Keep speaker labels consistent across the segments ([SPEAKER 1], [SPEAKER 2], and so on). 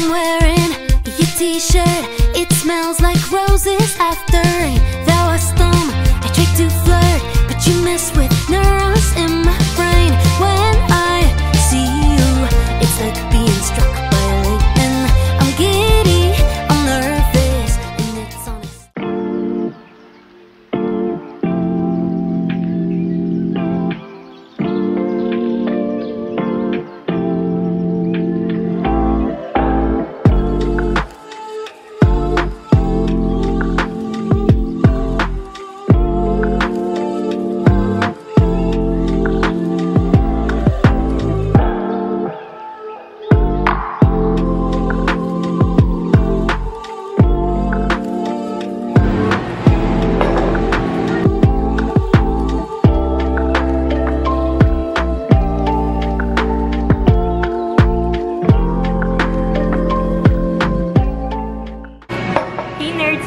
[SPEAKER 1] I'm wearing your t-shirt. It smells like roses after rain. There was storm, I tried to flirt, but you mess with neurons in my brain. When I see you, it's like being struck by lightning. I'm giddy, I'm nervous, and it's honest.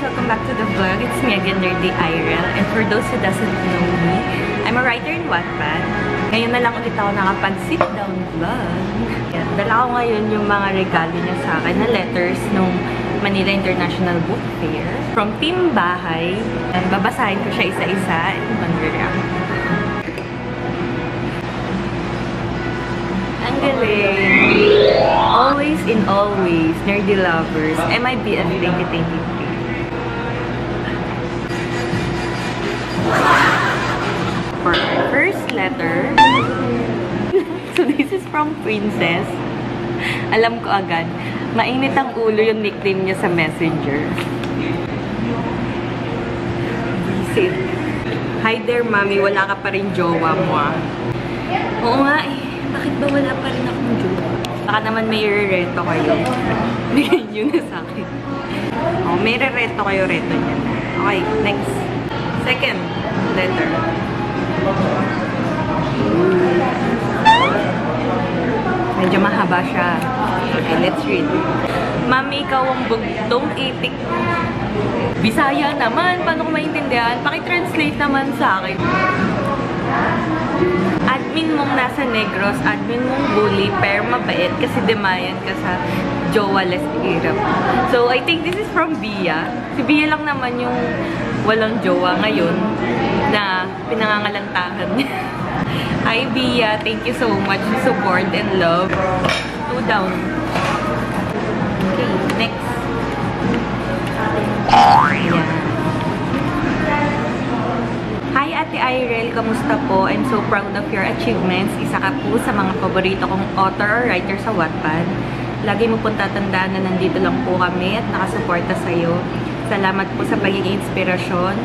[SPEAKER 2] Welcome back to the vlog. It's me again, Nerdy Irel. And for those who doesn't know me, I'm a writer in Wattpad. Ngayon na lang ulit ako nakapag-sit down vlog. Dala ko ngayon yung mga regalo niya sa akin na letters nung Manila International Book Fair. From Team Bahay. And babasahin ko siya isa-isa. Ito mag-react. Ang galing! Always in always, Nerdy Lovers, MIBF 2023. For our first letter, so this is from Princess. Alam ko agad, mainit ang ulo yung nickname niya sa Messenger. Visit. Hi there, mami. Wala ka pa rin jowa mo, ah. Oo nga eh. Bakit ba wala pa rin akong jowa? Baka naman may re-reto kayo. Bigyan nyo na sa akin. Oh, may re-reto kayo, reto niya. Okay, next. Second letter. Medyo mahaba siya. Okay, let's read. Mami, ikaw ang bugtong itik. Bisaya naman. Paano ko maintindihan? Paki-translate naman sa akin. Admin mong nasa Negros, admin mong bully, pero mabait kasi demayan ka sa jowa-less hirap. So, I think this is from Bia. Si Bia lang naman yung walang jowa ngayon na pinangangalantahan niya. Hi, Bia. Thank you so much for support and love. 2 down. Okay, next. Ayan. Hi, Ate Irel. Kamusta po? I'm so proud of your achievements. Isa ka po sa mga paborito kong author or writer sa Wattpad. Lagi mo pong tatandaan na nandito lang po kami at nakasuporta sa'yo. Salamat po sa pagiging inspirasyon.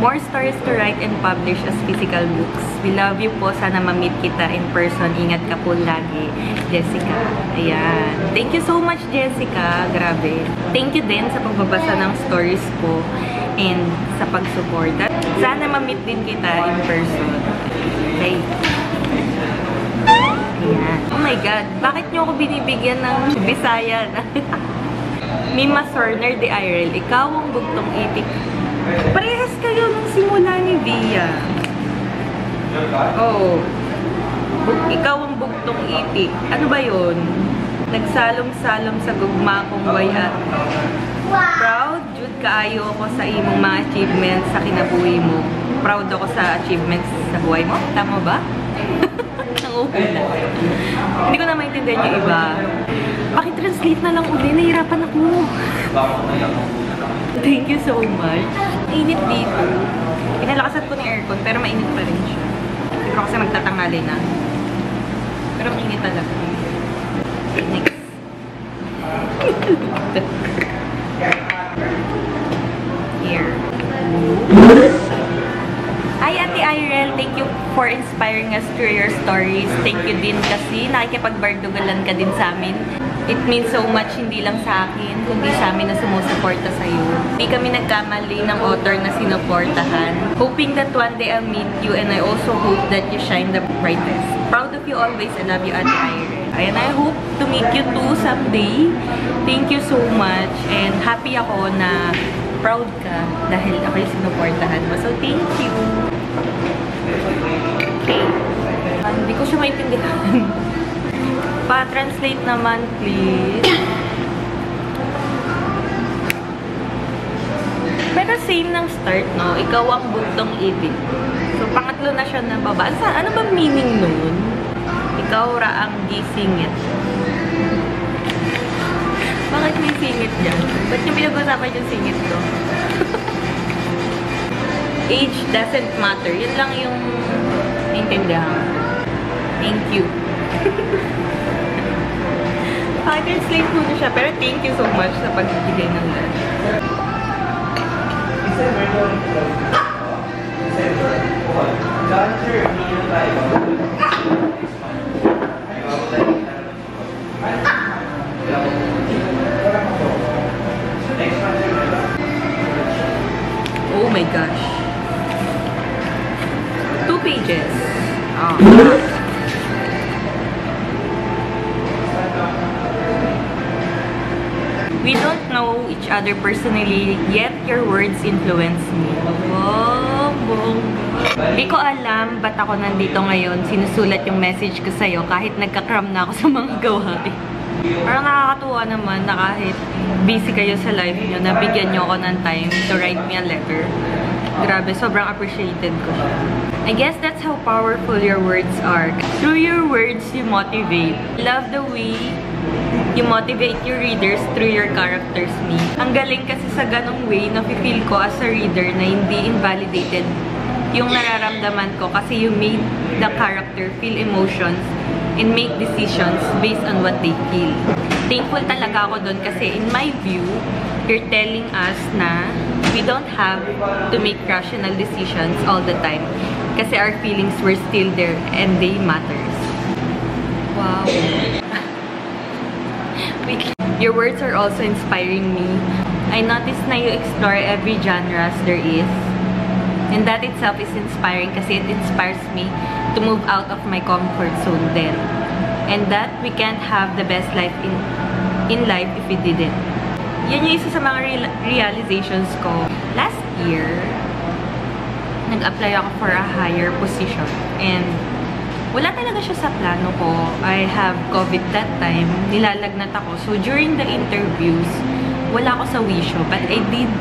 [SPEAKER 2] More stories to write and publish as physical books. We love you po. Sana ma-meet kita in person. Ingat ka po lagi. Jessica. Ayan. Thank you so much, Jessica. Grabe. Thank you din sa pagbabasa ng stories ko and sa pag-suporta. Sana ma-meet din kita in person. Okay. Ayan. Oh my God. Bakit niyo ako binibigyan ng Bisaya? Mima Sorner de Irel. Ikaw ang bugtong itik. Parehas kayo nung simula ni Bia. Oo. Ikaw ang bugtong itik. Ano ba yun? Nagsalom-salom sa gugma kong waya. Proud, Jud, kaayo ako sa imong mga achievements sa kinabuhi mo. Proud ako sa achievements sa buhay mo. Tama ba? Nanguhula. Hindi ko na maintindihan yung iba. Paki-translate na lang uli. Nahirapan ako. Thank you so much. Init dito. Pinalakasan ko ng aircon, pero mainit pa rin siya. Hindi ko kasi magtatangali na. Pero mainit talaga. Next. Here. Hi, Ate Irel. Thank you for inspiring us through your stories. Thank you din kasi nakikipagbardugalan ka din sa amin. It means so much hindi lang sa akin, kundi sa amin na sumusuporta sa'yo. Hindi kami nagkamali ng author na sinuportahan. Hoping that one day I'll meet you and I also hope that you shine the brightest. Proud of you always. I love you, Ate Irel. And I hope to meet you too someday. Thank you so much. And happy ako na proud ka dahil ako yung sinuportahan mo. So, thank you. Okay. Hindi ko siya maintindihan. Pa-translate naman, please. Pero same ng start, no? Ikaw ang buntong ibig. So, pangatlo na siya nababasa. Ano ba meaning nun? Ikaw ra ang gisingit. Bakit may singit dyan? Ba't yung pinag-usapan yung singit ko? Age doesn't matter. Yun lang yung naintindihan. Thank you. Translate muna siya. Pero thank you so much sa pagbibigay ng lunch. Oh my gosh. 2 pages. Oh. We don't know each other personally, yet your words influence me. Wow, di ko alam ba't ako nandito ngayon, sinusulat yung message ko sa'yo kahit nagkakram na ako sa mga gawain. Parang nakakatuwa naman na kahit busy kayo sa life nyo, nabigyan nyo ako ng time to write me a letter. Grabe, sobrang appreciated ko siya. I guess that's how powerful your words are. Through your words, you motivate. Love the way you motivate your readers through your characters, me. Ang galing kasi sa ganong way na feel ko as a reader na hindi invalidated yung nararamdaman ko kasi you made the character feel emotions and make decisions based on what they feel. Thankful talaga ako doon kasi in my view, you're telling us na we don't have to make rational decisions all the time kasi our feelings were still there and they matters. Wow. Your words are also inspiring me. I noticed na you explore every genres there is. And that itself is inspiring kasi it inspires me to move out of my comfort zone then. And that we can't have the best life in life if we didn't. Yan yung isa sa mga realizations ko. Last year, nag-apply ako for a higher position. And wala talaga siya sa plano ko. I have COVID that time. Nilalagnat ako. So, during the interviews, wala ako sa wisho. But I did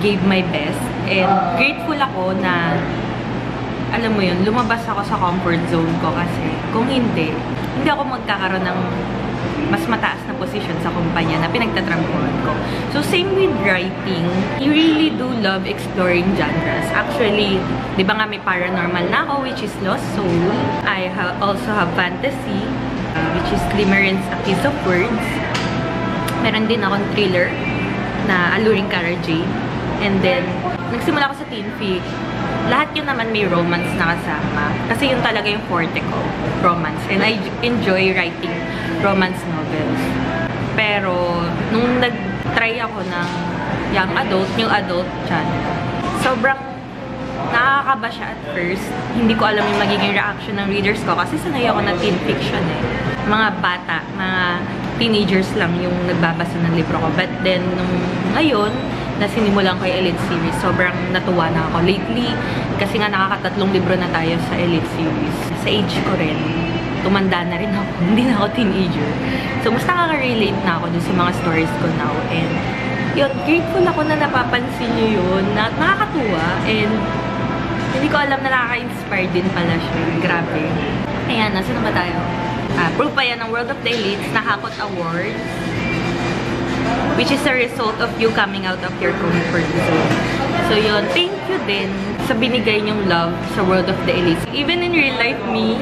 [SPEAKER 2] give my best. And grateful ako na, alam mo yun, lumabas ako sa comfort zone ko kasi kung hindi ako magkakaroon ng mas mataas na position sa kumpanya na pinagtatrabahuan ko. So, same with writing. I really do love exploring genres. Actually, di ba nga may paranormal na ako, which is Lost Soul. I also have fantasy, which is Limerence, A Kiss of Words. Meron din akong thriller na Alluring Cara Jade. And then, nagsimula ako sa teen fic. Lahat yun naman may romance na kasama. Kasi yun talaga yung forte ko, romance. And I enjoy writing romance novels. Pero, nung nag-try ako ng young adult, new adult channel, sobrang nakakaba siya at first. Hindi ko alam yung magiging reaction ng readers ko kasi sanay ako na teen fiction eh. Mga bata, mga teenagers lang yung nagbabasa ng libro ko. But then, nung ngayon, na sinimulan ko yung Elite series, sobrang natuwa na ako lately kasi nga nakakatatlong libro na tayo sa Elite series. Sa age ko rin, tumanda na rin ako, hindi na ako teenager. So, mas nakaka-relate na ako dun sa mga stories ko now. And, yun, grateful ako na napapansin nyo yun, na nakakatuwa. And, hindi ko alam na nakaka-inspire din pala siya. Grabe. Ayan, nasa na ba tayo? Proof pa yan ng World of the Elites, Nakakot Awards, which is a result of you coming out of your comfort zone. So yun, thank you din sa binigay niyong love sa World of the Elites. Even in real life, me,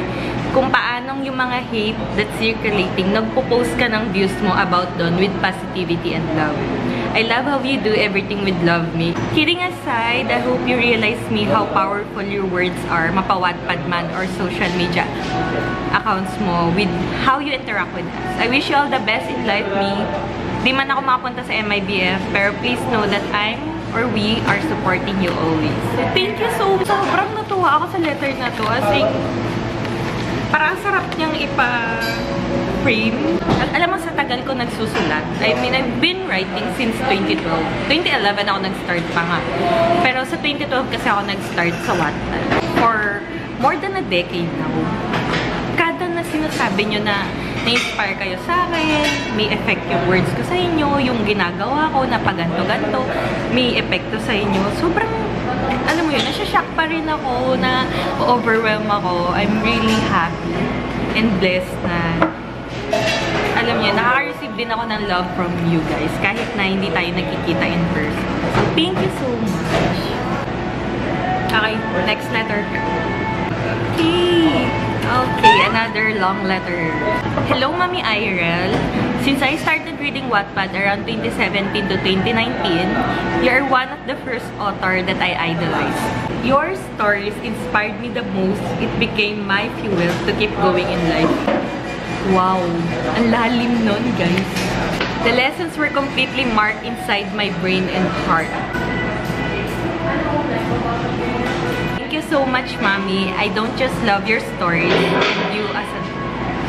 [SPEAKER 2] kung paanong yung mga hate that's circulating, nagpo-post ka ng views mo about doon with positivity and love. I love how you do everything with love, me. Kidding aside, I hope you realize me how powerful your words are, mapa-Wattpad man or social media accounts mo with how you interact with us. I wish you all the best in life, me. Di man ako makapunta sa MIBF, pero please know that we are supporting you always. So, thank you so much. Sobrang natuwa ako sa letter na to. As in, parang sarap niyang ipa-frame. Alam mo, sa tagal ko nagsusulat. I mean, I've been writing since 2012. 2011 ako nag-start pa nga. Pero sa 2012 kasi ako nag-start sa Wattpad. For more than a decade now. Kada na sinasabi nyo na na-inspire kayo sa akin, may effect yung words ko sa inyo, yung ginagawa ko na paganto-ganto, may epekto sa inyo. Sobrang, alam mo yun, nasya-shock pa rin ako, na overwhelm ako. I'm really happy and blessed na, alam niyo, nakaka-receive din ako ng love from you guys, kahit na hindi tayo nagkikita in person. So, thank you so much. Okay, next letter. Okay, another long letter. Hello, Mami Irel. Since I started reading Wattpad around 2017 to 2019, you are one of the first author that I idolized. Your stories inspired me the most. It became my fuel to keep going in life. Wow, ang lalim nun, guys. The lessons were completely marked inside my brain and heart. Thank you so much, Mommy. I don't just love your stories and you as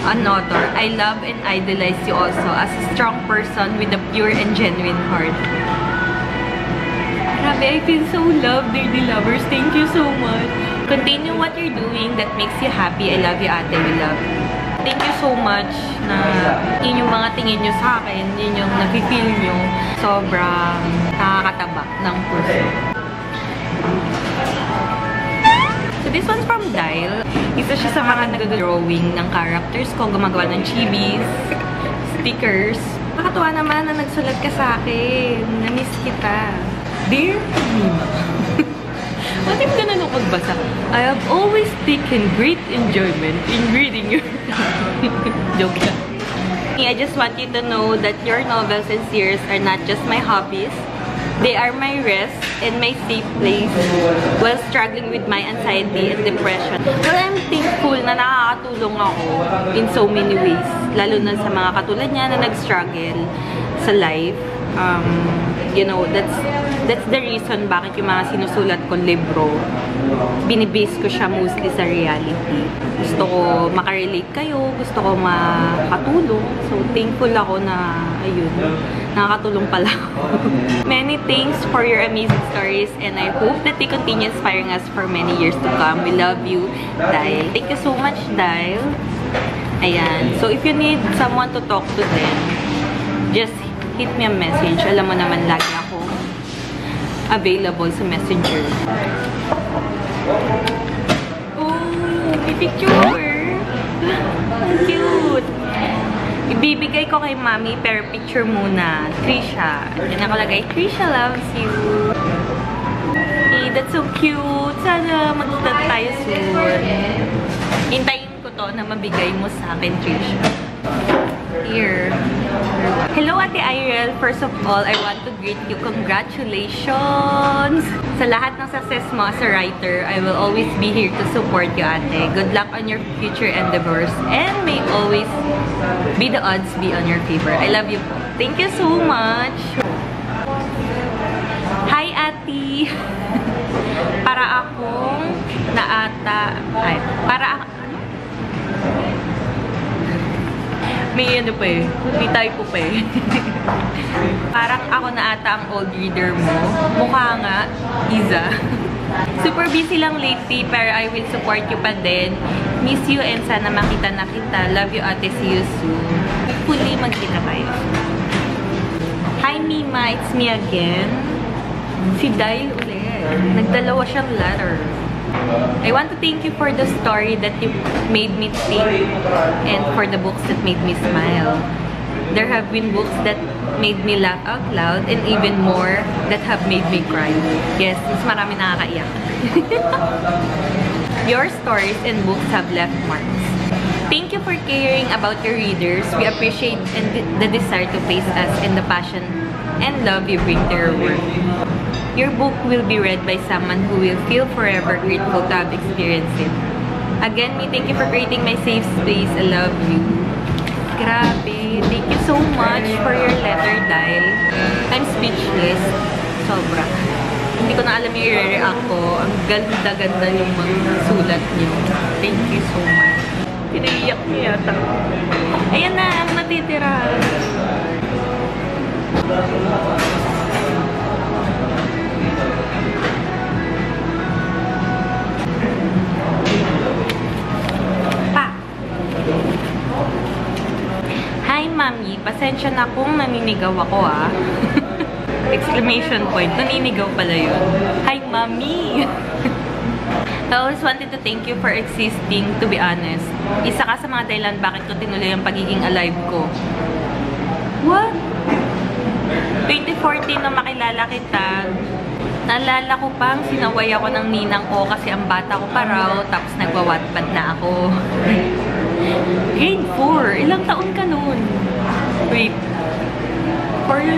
[SPEAKER 2] an author. I love and idolize you also as a strong person with a pure and genuine heart. Grabe, I feel so loved, dearly lovers. Thank you so much. Continue what you're doing that makes you happy. I love you, ate. We love you. Thank you so much na yun yung mga tingin nyo sa akin, yun yung nafe-feel nyo. Sobrang nakakatabak ng puso. So this one's from Dial. Isa siya sa mga nag-drawing ng characters ko, gumagawa ng chibis, stickers. Nakatuwa naman na nagsulat ka sa akin. Na-miss kita. Dear Mima. What if ka na nung magbasa? I have always taken great enjoyment in reading your... Joke lang. I just want you to know that your novels and series are not just my hobbies. They are my rest and my safe place while struggling with my anxiety and depression. Well, I'm thankful na nakakatulong ako in so many ways. Lalo na sa mga katulad niya na nag-struggle sa life. You know, that's the reason bakit yung mga sinusulat kong libro, binibase ko siya mostly sa reality. Gusto ko makarelate kayo, gusto ko makatulong. So, thankful ako na, ayun, nakakatulong pala ako. Many thanks for your amazing stories and I hope that they continue inspiring us for many years to come. We love you, Dial. Thank you so much, Dial. Ayan. So, if you need someone to talk to then, just hit me a message. Alam mo naman, lagi ako available sa Messenger. Oh, may picture! Ang cute! Ibibigay ko kay Mami, pero picture muna. Trisha. Yan nakalagay, Trisha loves you. Hey, that's so cute. Sana magkita tayo soon. Hintayin ko to na mabigay mo sa akin, Trisha. Here. Hello, Ate Irel. First of all, I want to greet you. Congratulations! Sa lahat ng success mo as a writer, I will always be here to support you, Ate. Good luck on your future endeavors and may always be the odds be on your favor. I love you po. Thank you so much! Hi, Ate! Para akong may ano pa eh. May typo pa eh. Parang ako na ata ang old reader mo. Mukha nga, Iza. Super busy lang lately, pero I will support you pa din. Miss you and sana makita na kita. Love you, ate. See you soon. Hopefully, magkita tayo. Hi, Mima. It's me again. Si Dial ulit. Nagdalawa siyang letter. I want to thank you for the story that you made me think and for the books that made me smile. There have been books that made me laugh out loud and even more that have made me cry. Yes, mas marami nakakaiyak. Your stories and books have left marks. Thank you for caring about your readers. We appreciate the desire to place us and the passion and love you bring to your work. Your book will be read by someone who will feel forever grateful to have experienced it. Again, thank you for creating my safe space. I love you. Grabe. Thank you so much for your letter, Dial. I'm speechless. Sobra. Hindi ko na alam yung i-react ko. Ang ganda-ganda yung mga sulat niyo. Thank you so much. Pinaiyak niya yata. Ayan na, ang natitira. Hi, Mami. Pasensya na kung naninigaw ako, ah. Exclamation point. Naninigaw pala yun. Hi, Mami! I always wanted to thank you for existing, to be honest. Isa ka sa mga dahilan bakit ko tinuloy ang pagiging alive ko. What? 2014 na makilala kita, naalala ko pang sinaway ako ng ninang ko kasi ang bata ko pa raw, tapos nagwa-Wattpad na ako. Grade 4. Ilang taon ka noon? Wait. 4, 5,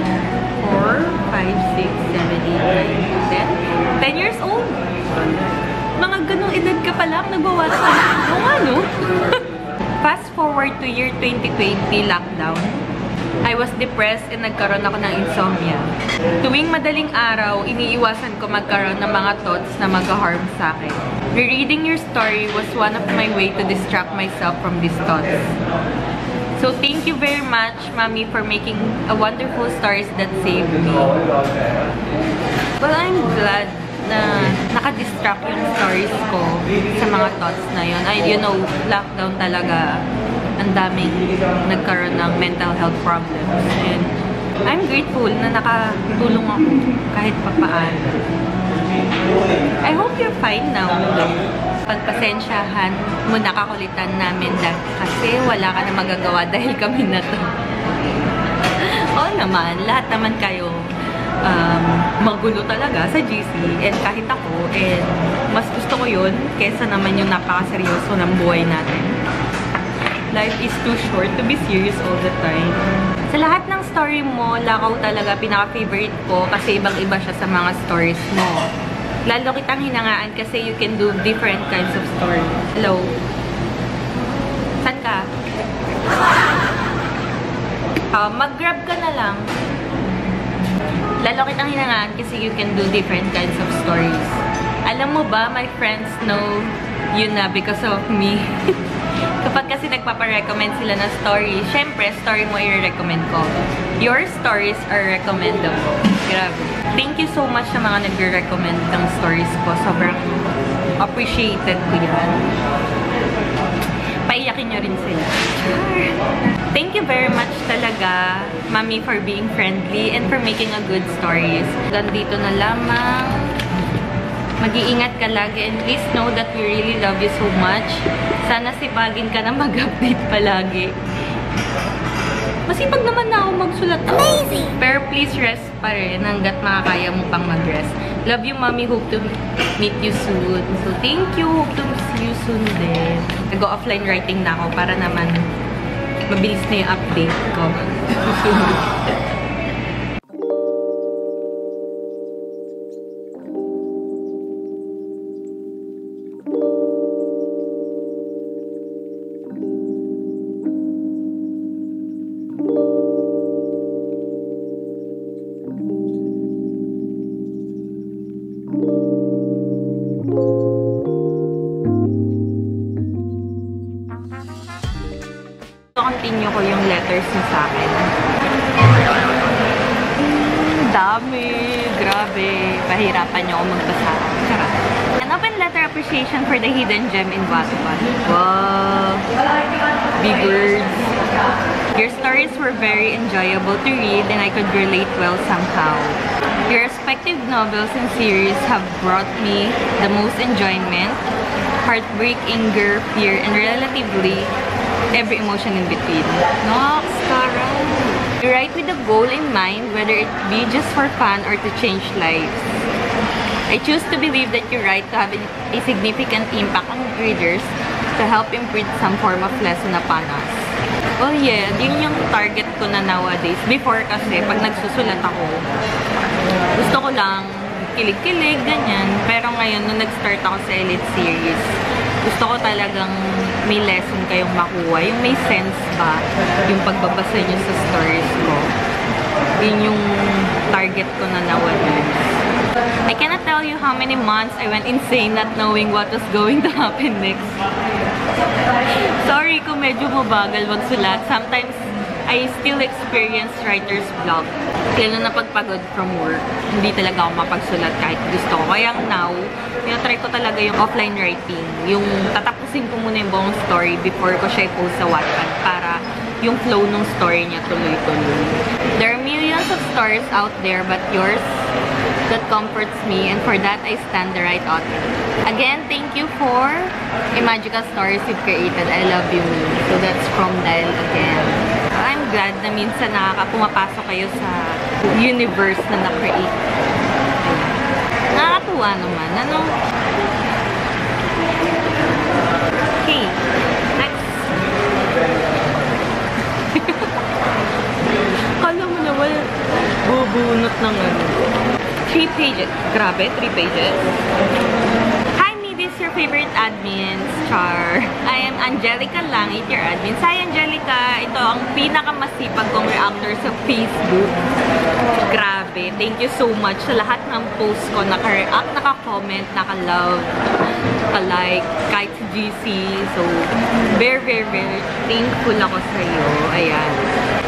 [SPEAKER 2] 6, 7, 8, 9, 10? 10 years old? Mga ganong edad ka pa lang, nagwa-Wattpad. Oo nga, no? Fast forward to year 2020, lockdown. I was depressed and nagkaroon ako ng insomnia. Tuwing madaling araw, iniiwasan ko magkaroon ng mga thoughts na mag-harm sa akin. Rereading your story was one of my way to distract myself from these thoughts. So thank you very much, Mami, for making a wonderful stories that saved me. Well, I'm glad na nakadistract yung stories ko sa mga thoughts na yun. You know, lockdown talaga. Ang daming nagkaroon ng mental health problems. And I'm grateful na nakatulong ako kahit papaano. I hope you're fine now. Pagpasensyahan mo nakakulitan namin kasi wala ka na magagawa dahil kami na to. Oo naman, lahat naman kayo magulo talaga sa GC. And kahit ako, and mas gusto ko yun kesa naman yung napakaseryoso ng buhay natin. Life is too short to be serious all the time. Sa lahat ng story mo, Lakaw talaga pinaka-favorite ko kasi ibang-iba siya sa mga stories mo. Lalo kitang hinangaan kasi you can do different kinds of stories. Hello? Saan ka? Mag-grab ka na lang. Lalo kitang hinangaan kasi you can do different kinds of stories. Alam mo ba, my friends know you na because of me. Kapag kasi nagpaparecommend sila ng story, syempre, story mo i-recommend ko. Your stories are recommendable. Grabe. Thank you so much sa mga nagre-recommend ng stories ko. Sobrang appreciated ko yan. Paiyakin nyo rin sila. Thank you very much talaga, Mami, for being friendly and for making a good stories. Ganito na lamang. Mag-iingat ka lagi and please know that we really love you so much. Sana sipagin ka na mag-update palagi. Masipag naman na ako magsulat ako. Amazing! Pero please rest pa rin hanggat makakaya mo pang mag-rest. Love you, Mommy. Hope to meet you soon. So, thank you. Hope to see you soon din. Nag-go offline writing na ako para naman mabilis na yung update ko. Continue ko yung letters niya sa akin. Dami! Grabe! Pahirapan niyo ako magbasa. Charot. An open letter appreciation for the hidden gem in Wattpad. Wow! Big words. Your stories were very enjoyable to read and I could relate well somehow. Your respective novels and series have brought me the most enjoyment, heartbreak, anger, fear, and relatively every emotion in between. Nox, Tara! You write with a goal in mind, whether it be just for fun or to change lives. I choose to believe that you write to have a significant impact on readers to help imprint some form of lesson upon us. Oh yeah, yun yung target ko na nowadays. Before kasi, pag nagsusulat ako, gusto ko lang kilig-kilig, ganyan. Pero ngayon, nung nag-start ako sa Elite Series, gusto ko talagang may lesson kayong makuha. Yung may sense ba, yung pagbabasa nyo sa stories ko. Yun yung target ko na nowadays. I cannot tell you how many months I went insane not knowing what was going to happen next. Sorry kung medyo mabagal magsulat. Sometimes, I still experience writer's block. Lalo na pagpagod from work, hindi talaga ako mapagsulat kahit gusto ko. Kaya now, tinatry ko talaga yung offline writing. Yung tatapusin ko muna yung buong story before ko siya i-post sa Wattpad para yung flow ng story niya tuloy-tuloy. There are millions of stories out there, but yours that comforts me, and for that I stand the right author. Again, thank you for a magical stories you've created. I love you. So that's from Del again. I'm glad na minsan pumapasok kayo sa universe na na-create. Nakakatuwa naman. Ano? Okay. Next. Kala mo naman, bubunot ng 3 pages. Grabe, 3 pages. Hi, me, this is your favorite admins, Char. I am Angelica Langit, your admin. Hi, Angelica. Ito ang pinakamasipag kong reactor sa Facebook. Grabe. Thank you so much sa lahat ng posts ko. Naka-react, naka-comment, naka-love, naka-like, kahit sa GC. So, very, very, very thankful ako sa'yo. Ayan.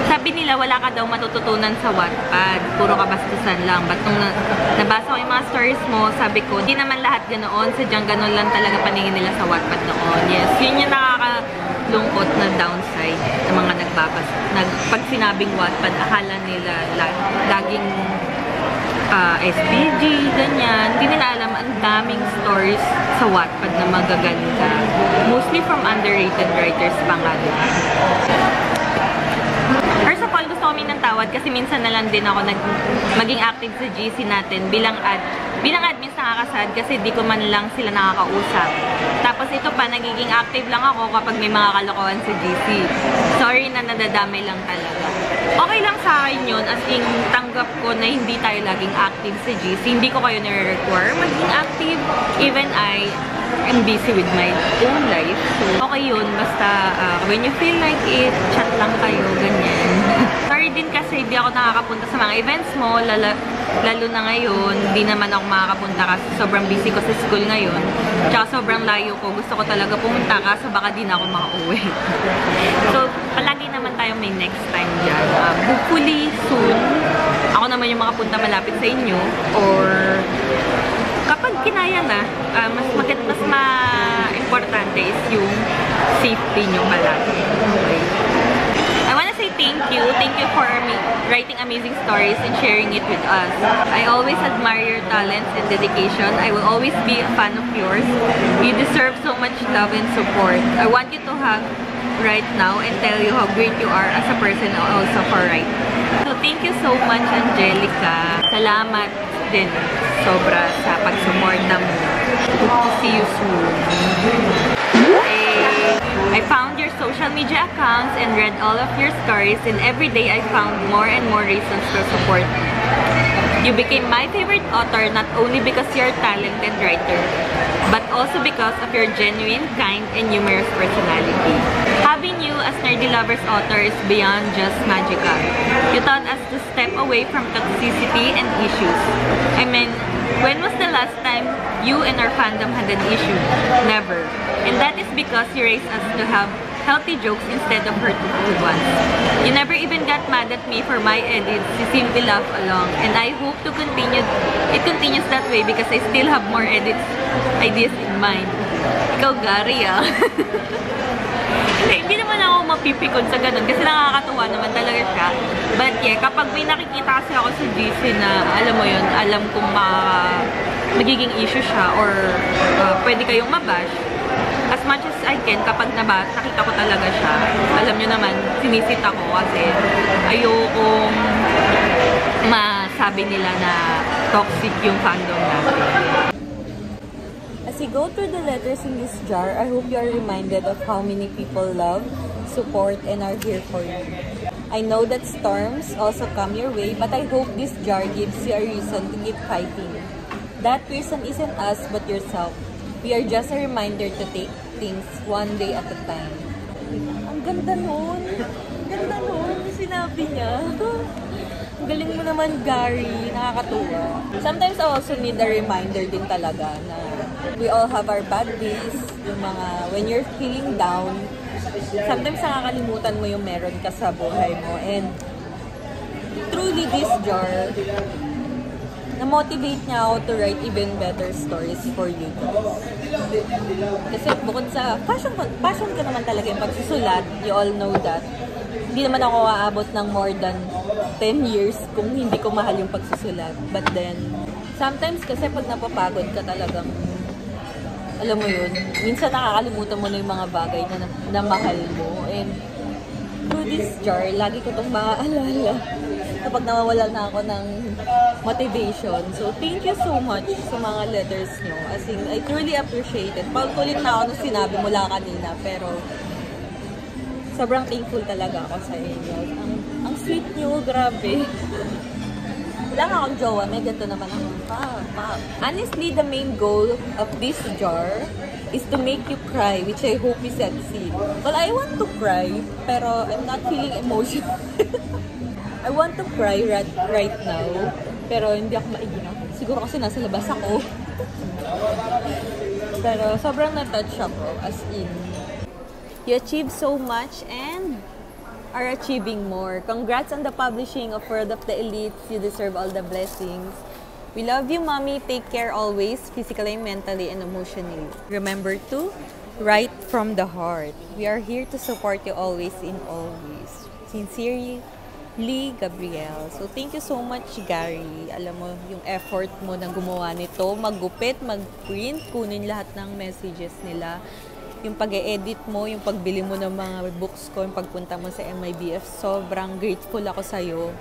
[SPEAKER 2] Sabi nila, wala ka daw matututunan sa Wattpad. Puro kabastusan lang. But nung nabasa ko yung mga stories mo, sabi ko, di naman lahat ganoon. Sadyang ganon lang talaga paningin nila sa Wattpad noon. Yes, yun yung nakakalungkot na downside ng mga nagbabasa. Pag sinabing Wattpad, akala nila laging SPG, ganyan. Hindi nila alam, ang daming stories sa Wattpad na magaganda. Mostly from underrated writers pa nga din. First of all, gusto ko ng tawad kasi minsan na lang din ako maging active sa GC natin bilang admins nakakasad kasi di ko man lang sila nakakausap. Tapos ito pa, nagiging active lang ako kapag may mga kalokohan sa GC. Sorry na nadadamay lang talaga. Okay lang sa akin yun, as in tanggap ko na hindi tayo laging active sa GC. Hindi ko kayo nire-require maging active. Even I'm busy with my own life. So, okay yun. Basta, when you feel like it, chat lang kayo, ganyan. Sorry din kasi hindi ako nakakapunta sa mga events mo, lalo na ngayon. Hindi naman ako makakapunta kasi sobrang busy ko sa school ngayon. Tsaka sobrang layo ko. Gusto ko talaga pumunta kaso baka di na ako makauwi. So, palagi naman tayo may next time dyan. Hopefully, soon, ako naman yung makapunta malapit sa inyo. Or kapag kinaya na, mas importante is yung safety nyo palagi. Okay. I wanna say thank you. Thank you for writing amazing stories and sharing it with us. I always admire your talents and dedication. I will always be a fan of yours. You deserve so much love and support. I want you to hug right now and tell you how great you are as a person also for writing. So thank you so much, Angelica. Salamat din sobra sa pagsuporta mo. Hope to see you soon. I found your social media accounts and read all of your stories, and every day I found more and more reasons to support you. You became my favorite author not only because you're a talented writer, but also because of your genuine, kind, and humorous personality. Having you as Nerdy Lovers author is beyond just magical. You taught us to step away from toxicity and issues. I mean, when was the last time you and our fandom had an issue? Never. And that is because you raised us to have healthy jokes instead of hurtful ones. You never even got mad at me for my edits. You simply laugh along. And I hope to continue. It continues that way because I still have more ideas in mind. Ikaw, Gary, ah. Hindi naman ako mapipikon sa ganun kasi nakakatuwa naman talaga siya. But yeah, kapag may nakikita kasi ako sa GC na alam mo yun, alam kung magiging issue siya or pwede kayong mabash, as much as I can, kapag nakita ko talaga siya, alam nyo naman, sinisit ako kasi ayokong masabi nila na toxic yung fandom natin.
[SPEAKER 3] As you go through the letters in this jar, I hope you are reminded of how many people love, support, and are here for you. I know that storms also come your way, but I hope this jar gives you a reason to keep fighting. That person isn't us, but yourself. We are just a reminder to take things one day at a time. Ang ganda nun! Ang ganda nun! Sinabi niya. Ang galing mo naman, Gary. Nakakatuwa. Sometimes I also need a reminder din talaga na we all have our bad days. Yung mga, when you're feeling down, sometimes nakakalimutan mo yung meron ka sa buhay mo. And truly this jar, na-motivate niya ako to write even better stories for you guys. Kasi bukod sa passion ko naman talaga yung pagsusulat, you all know that. hindi naman ako aabot ng more than 10 years kung hindi ko mahal yung pagsusulat. But then, sometimes kasi pag napapagod ka talagang, alam mo yun, minsan nakakalimutan mo na yung mga bagay na mahal mo. And through this jar, lagi ko itong maaalala kapag nawawala na ako ng motivation. So, thank you so much sa mga letters nyo. As in, I truly appreciate it. Paulit na ako nung sinabi mula kanina, pero sobrang thankful talaga ako sa inyo. Ang sweet nyo, grabe. Wala nga akong jowa, may ganito naman ako. Honestly, the main goal of this jar is to make you cry, which I hope you succeed. Well, I want to cry, pero I'm not feeling emotional. I want to cry right now, pero hindi ako maiyak. Siguro kasi nasa labas ako. Pero sobrang na-touch ako, as in. You achieved so much and are achieving more. Congrats on the publishing of World of the Elites. You deserve all the blessings. We love you, Mommy. Take care always, physically, mentally, and emotionally. Remember to write from the heart. We are here to support you always in all ways. Sincerely, Lee Gabriel. So, thank you so much, Gary. Alam mo, yung effort mo na gumawa nito, maggupit, mag-print, kunin lahat ng messages nila. Yung pag-e-edit mo, yung pagbili mo ng mga books ko, yung pagpunta mo sa MIBF, sobrang grateful ako sa'yo.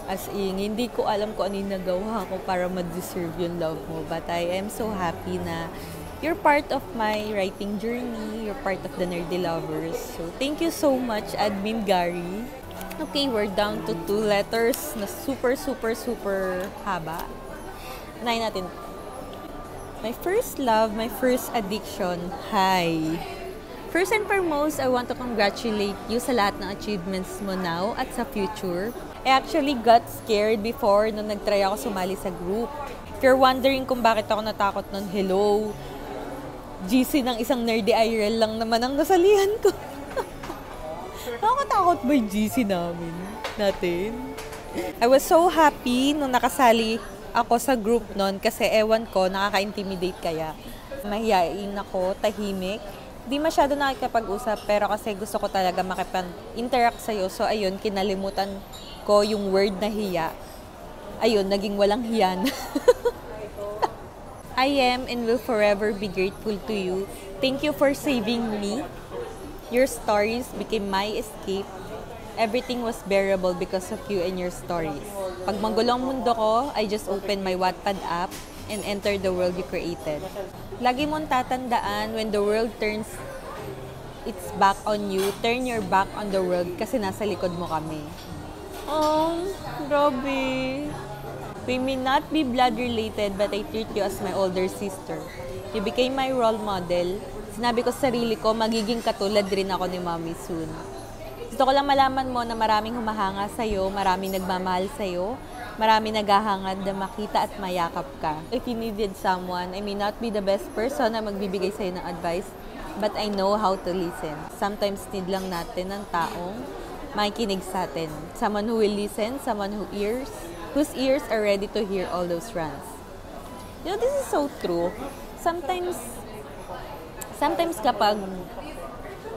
[SPEAKER 3] As in, hindi ko alam kung ano yung nagawa ko para ma-deserve yung love mo. But I am so happy na you're part of my writing journey. You're part of the Nerdy Lovers. So, thank you so much, Admin Gary. Okay, we're down to 2 letters na super haba. Unahin natin. My first love, my first addiction. Hi! First and foremost, I want to congratulate you sa lahat ng achievements mo now at sa future. I actually got scared before nung nag-try ako sumali sa group. If you're wondering kung bakit ako natakot nun, hello, GC ng isang nerdy IRL lang naman ang nasalihan ko. Nakakatakot ba yung GC natin? I was so happy nung nakasali ako sa group nun kasi ewan ko, nakaka-intimidate kaya. Mahihain ako, tahimik. Di masyado nakikipag-usap pero kasi gusto ko talaga makipag-interact sa'yo. So ayun, kinalimutan ko yung word na hiya. Ayun, naging walang hiya na. I am and will forever be grateful to you. Thank you for saving me. Your stories became my escape. Everything was bearable because of you and your stories. Pag magulong mundo ko, I just open my Wattpad app and enter the world you created. Lagi mong tatandaan, when the world turns its back on you, turn your back on the world kasi nasa likod mo kami. Oh, grabe. We may not be blood related, but I treat you as my older sister. You became my role model. Sinabi ko sa sarili ko, magiging katulad rin ako ni Mommy soon. Gusto ko lang malaman mo na maraming humahanga sa'yo, maraming nagmamahal sa'yo, maraming naghahangad na makita at mayakap ka. If you needed someone, I may not be the best person na magbibigay sa'yo ng advice, but I know how to listen. Sometimes need lang natin ng taong makikinig sa atin. Someone who will listen, someone whose ears are ready to hear all those rants. You know, this is so true. Sometimes kapag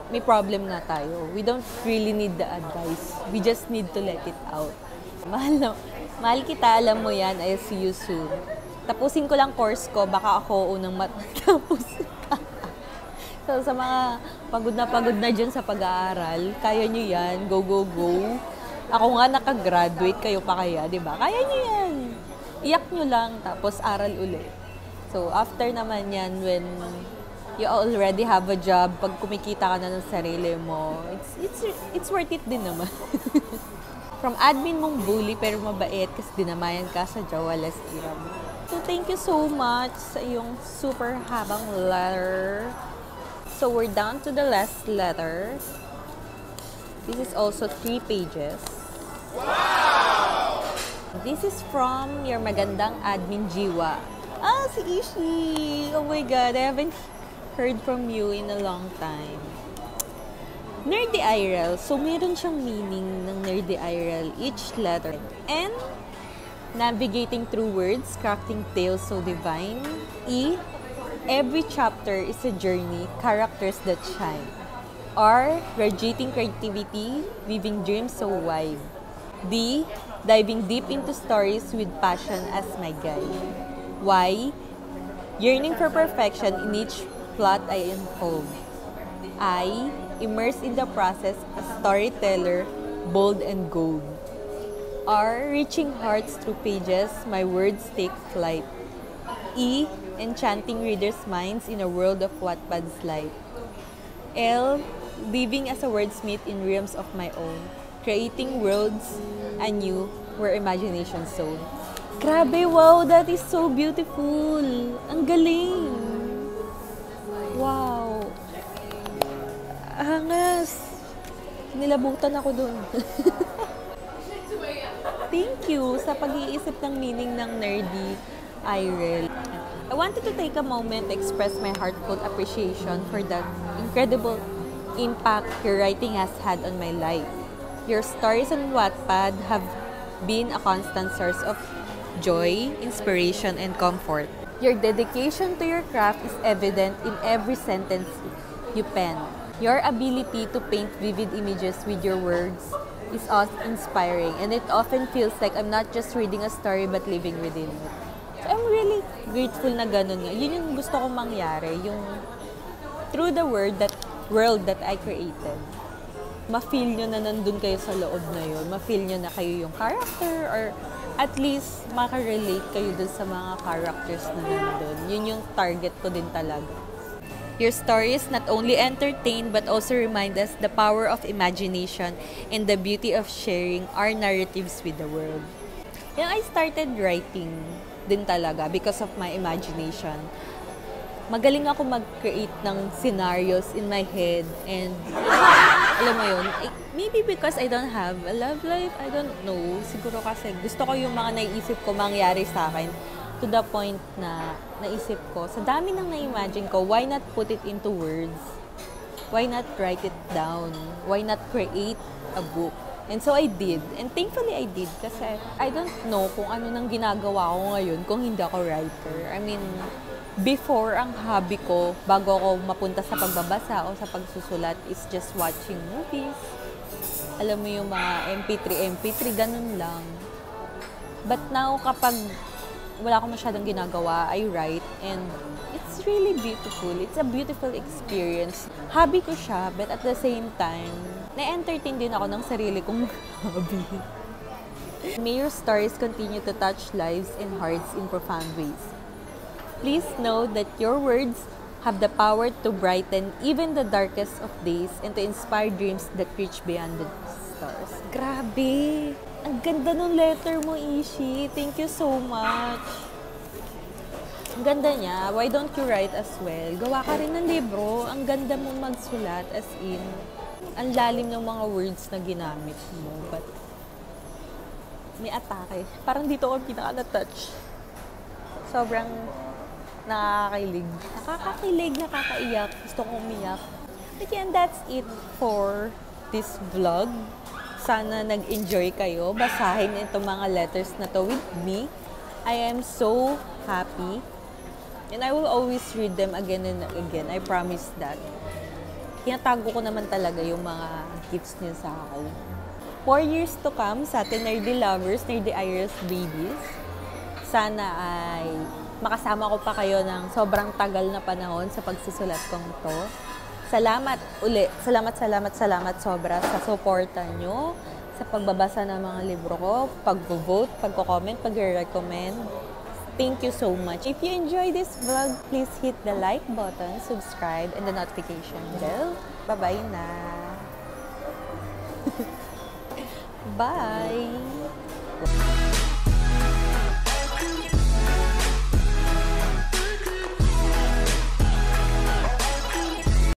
[SPEAKER 3] may problem na tayo, we don't really need the advice. We just need to let it out. Mahal kita, alam mo yan, I'll see you soon. Tapusin ko lang course ko, baka ako unang matapos ka. So, sa mga pagod na dyan sa pag-aaral, kaya nyo yan, go, go, go. Ako nga nakagraduate, kayo pa kaya, di ba? Kaya nyo yan. Iyak nyo lang, tapos aral ulit. So, after naman yan, when you already have a job, pag kumikita ka na ng sarili mo, it's worth it din naman. From admin mong bully pero mabait kasi dinamayan ka sa Jawalas Iram. So thank you so much sa iyong super habang letter. So we're down to the last letter. This is also 3 pages. Wow! This is from your magandang admin Jiwa. Ah, si Ishi! Oh my God, I haven't heard from you in a long time. Nerdy IRL. So, meron siyang meaning ng Nerdy IRL, each letter. And, navigating through words, crafting tales so divine. E, every chapter is a journey, characters that shine. R. Radiating creativity, weaving dreams so wide. D. Diving deep into stories with passion as my guide. Y. Yearning for perfection in each plot I unfold. I. Immersed in the process, a storyteller, bold and gold. R. Reaching hearts through pages, my words take flight. E. Enchanting readers' minds in a world of Wattpad's light. L. Living as a wordsmith in realms of my own, creating worlds anew where imagination sown. Grabe, wow, that is so beautiful. Ang galing. Wow. Angas. Nilabutan ako dun. Thank you sa pag-iisip ng meaning ng nerdy Irel. I wanted to take a moment to express my heartfelt appreciation for the incredible impact your writing has had on my life. Your stories on Wattpad have been a constant source of joy, inspiration, and comfort. Your dedication to your craft is evident in every sentence you pen. Your ability to paint vivid images with your words is inspiring, and it often feels like I'm not just reading a story but living within it. So I'm really grateful na ganun nga. Yun yung gusto kong mangyari, yung through the world that I created. Ma-feel nyo na nandun kayo sa loob na yun. Ma-feel nyo na kayo yung character, or at least maka-relate kayo dun sa mga characters na nandun. Yun yung target ko din talaga. Your stories not only entertain but also remind us the power of imagination and the beauty of sharing our narratives with the world. Yung I started writing din talaga because of my imagination. Magaling ako mag-create ng scenarios in my head, and alam mo yun, maybe because I don't have a love life, I don't know. Siguro kasi gusto ko yung mga naiisip ko mangyari sa akin to the point na naisip ko, sa dami ng na-imagine ko, why not put it into words? Why not write it down? Why not create a book? And so I did. And thankfully I did kasi I don't know kung ano nang ginagawa ko ngayon kung hindi ako writer. I mean, before, ang hobby ko, bago ako mapunta sa pagbabasa o sa pagsusulat, is just watching movies. Alam mo yung mga MP3, ganun lang. But now, kapag wala akong masyadong ginagawa, I write, and it's really beautiful. It's a beautiful experience. Hobby ko siya, but at the same time, na-entertain din ako ng sarili kong hobby. May your stories continue to touch lives and hearts in profound ways. Please know that your words have the power to brighten even the darkest of days and to inspire dreams that reach beyond the stars. Grabe! Ang ganda ng letter mo, Ishi. Thank you so much. Ang ganda niya. Why don't you write as well? Gawa ka rin ng libro. Ang ganda mo magsulat, as in. Ang lalim ng mga words na ginamit mo. But may atake. Parang dito ako pinaka-na-touch. Sobrang nakakakilig. Nakakakilig, nakakaiyak. Gusto kong umiyak. But yeah, that's it for this vlog. Sana nag-enjoy kayo. Basahin itong mga letters na to with me. I am so happy. And I will always read them again and again. I promise that. Tinatago ko naman talaga yung mga gifts niyo sa akin. 4 years to come sa ating nerdy lovers, nerdy Iris babies. Sana ay makasama ko pa kayo ng sobrang tagal na panahon sa pagsusulat kong to. Salamat uli. Salamat sobra sa suporta nyo, sa pagbabasa ng mga libro ko, pag-vote, pag-comment, pag-recommend. Thank you so much. If you enjoy this vlog, please hit the like button, subscribe, and the notification bell. Bye-bye na. Bye!